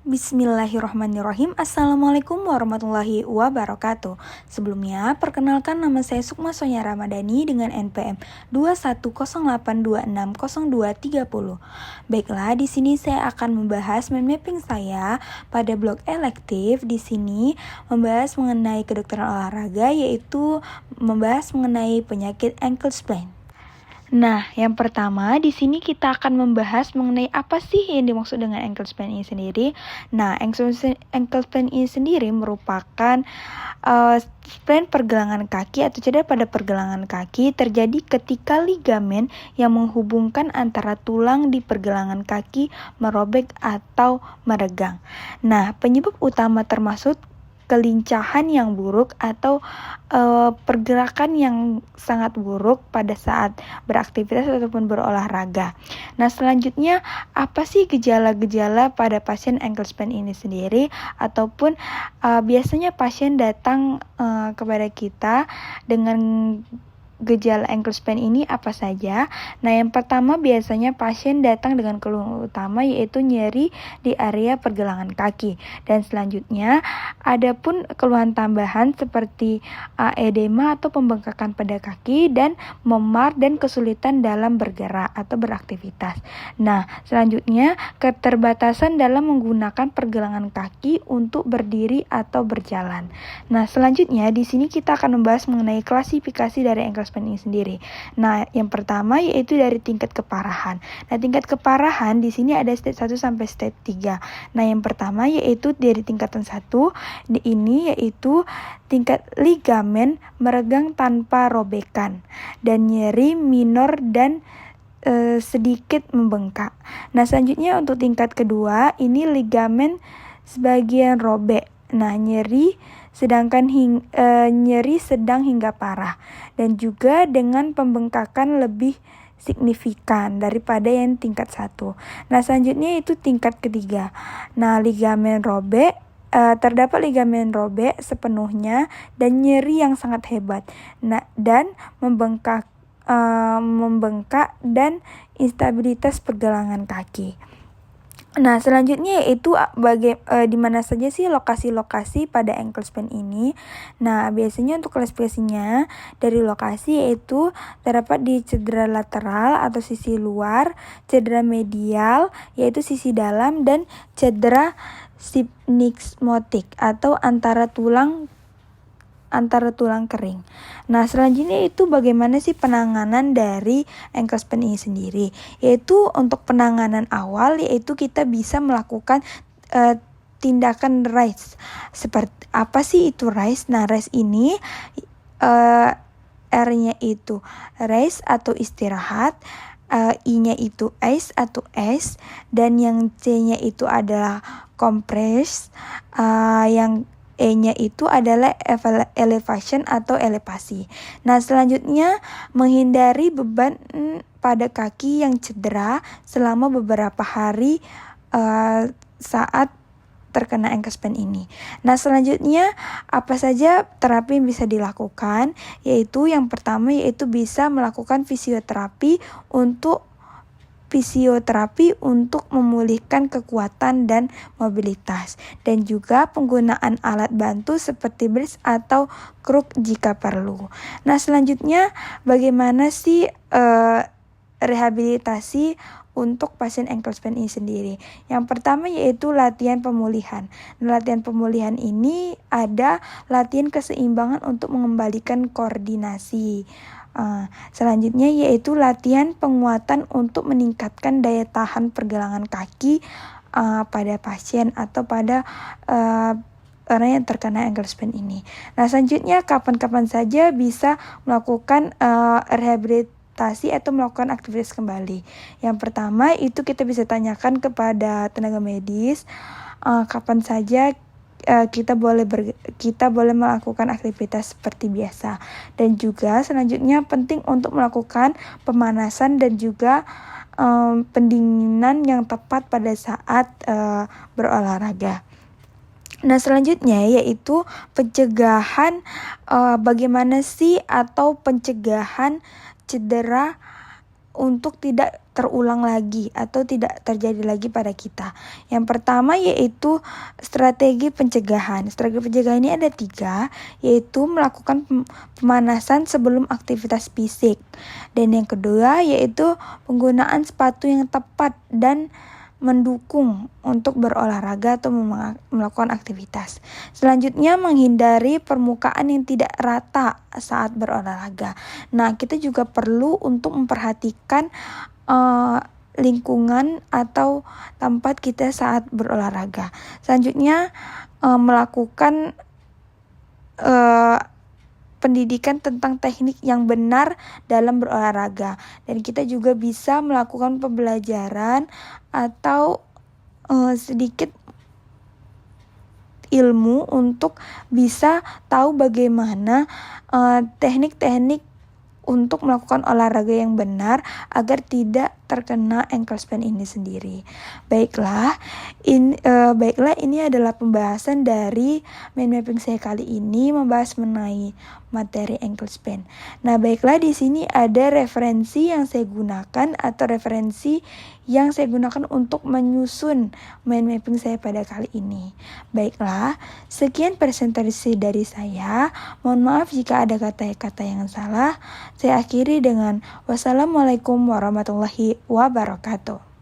Bismillahirrahmanirrahim. Assalamualaikum warahmatullahi wabarakatuh. Sebelumnya, perkenalkan nama saya Sukma Sonya Ramadhani dengan NPM 2108260230. Baiklah, di sini saya akan membahas mind mapping saya pada blok elektif. Di sini membahas mengenai kedokteran olahraga, yaitu membahas mengenai penyakit ankle sprain. Nah, yang pertama di sini kita akan membahas mengenai apa sih yang dimaksud dengan ankle sprain ini sendiri. Nah, ankle sprain ini sendiri merupakan sprain pergelangan kaki atau cedera pada pergelangan kaki terjadi ketika ligamen yang menghubungkan antara tulang di pergelangan kaki merobek atau meregang. Nah, penyebab utama termasuk kelincahan yang buruk atau pergerakan yang sangat buruk pada saat beraktivitas ataupun berolahraga. Nah, selanjutnya apa sih gejala-gejala pada pasien ankle sprain ini sendiri, ataupun biasanya pasien datang kepada kita dengan gejala ankle sprain ini apa saja? Nah, yang pertama biasanya pasien datang dengan keluhan utama yaitu nyeri di area pergelangan kaki. Dan selanjutnya ada pun keluhan tambahan seperti edema atau pembengkakan pada kaki dan memar dan kesulitan dalam bergerak atau beraktivitas. Nah, selanjutnya keterbatasan dalam menggunakan pergelangan kaki untuk berdiri atau berjalan. Nah, selanjutnya di sini kita akan membahas mengenai klasifikasi dari ankle sprain ini sendiri. Nah, yang pertama yaitu dari tingkat keparahan. Nah, tingkat keparahan di sini ada stage 1 sampai stage 3. Nah, yang pertama yaitu dari tingkatan 1, ini yaitu tingkat ligamen meregang tanpa robekan dan nyeri minor dan sedikit membengkak. Nah, selanjutnya untuk tingkat kedua ini ligamen sebagian robek. Nah, nyeri sedang hingga parah dan juga dengan pembengkakan lebih signifikan daripada yang tingkat 1. Nah, selanjutnya itu tingkat ketiga. Nah, ligamen robek, terdapat ligamen robek sepenuhnya dan nyeri yang sangat hebat. Nah, dan membengkak dan instabilitas pergelangan kaki. Nah, selanjutnya yaitu di mana saja sih lokasi-lokasi pada ankle sprain ini. Nah, biasanya untuk klasifikasinya dari lokasi yaitu terdapat di cedera lateral atau sisi luar, cedera medial yaitu sisi dalam, dan cedera sympnikmotik atau antara tulang kering. Nah, selanjutnya itu bagaimana sih penanganan dari ankle sprain ini sendiri? Yaitu untuk penanganan awal yaitu kita bisa melakukan tindakan raise. Seperti apa sih itu raise? Nah, raise ini R-nya itu raise atau istirahat, I-nya itu ice atau S, dan yang C-nya itu adalah compress, yang E-nya itu adalah elevation atau elevasi. Nah, selanjutnya menghindari beban pada kaki yang cedera selama beberapa hari saat terkena ankle sprain ini. Nah, selanjutnya apa saja terapi yang bisa dilakukan? Yaitu yang pertama yaitu bisa melakukan fisioterapi untuk memulihkan kekuatan dan mobilitas, dan juga penggunaan alat bantu seperti brace atau kruk jika perlu. Nah, selanjutnya bagaimana sih rehabilitasi untuk pasien ankle sprain ini sendiri? Yang pertama yaitu latihan pemulihan. Latihan pemulihan ini ada latihan keseimbangan untuk mengembalikan koordinasi. Selanjutnya yaitu latihan penguatan untuk meningkatkan daya tahan pergelangan kaki pada pasien atau pada orang yang terkena ankle sprain ini. Nah, selanjutnya kapan-kapan saja bisa melakukan rehabilitasi atau melakukan aktivitas kembali. Yang pertama itu kita bisa tanyakan kepada tenaga medis kapan saja kita boleh melakukan aktivitas seperti biasa. Dan juga selanjutnya penting untuk melakukan pemanasan dan juga pendinginan yang tepat pada saat berolahraga. Nah, selanjutnya yaitu pencegahan bagaimana sih atau pencegahan cedera untuk tidak terulang lagi atau tidak terjadi lagi pada kita. Yang pertama yaitu strategi pencegahan. Strategi pencegahan ini ada 3, yaitu melakukan pemanasan sebelum aktivitas fisik. Dan yang kedua yaitu penggunaan sepatu yang tepat dan mendukung untuk berolahraga atau melakukan aktivitas. Selanjutnya, menghindari permukaan yang tidak rata saat berolahraga. Nah, kita juga perlu untuk memperhatikan lingkungan atau tempat kita saat berolahraga. Selanjutnya, melakukan pendidikan tentang teknik yang benar dalam berolahraga, dan kita juga bisa melakukan pembelajaran atau sedikit ilmu untuk bisa tahu bagaimana teknik-teknik untuk melakukan olahraga yang benar agar tidak terkena ankle sprain ini sendiri. Baiklah, ini adalah pembahasan dari mind mapping saya kali ini, membahas mengenai materi ankle sprain. Nah, baiklah, di sini ada referensi yang saya gunakan atau referensi yang saya gunakan untuk menyusun mind mapping saya pada kali ini. Baiklah, sekian presentasi dari saya. Mohon maaf jika ada kata-kata yang salah. Saya akhiri dengan wassalamualaikum warahmatullahi wabarakatuh.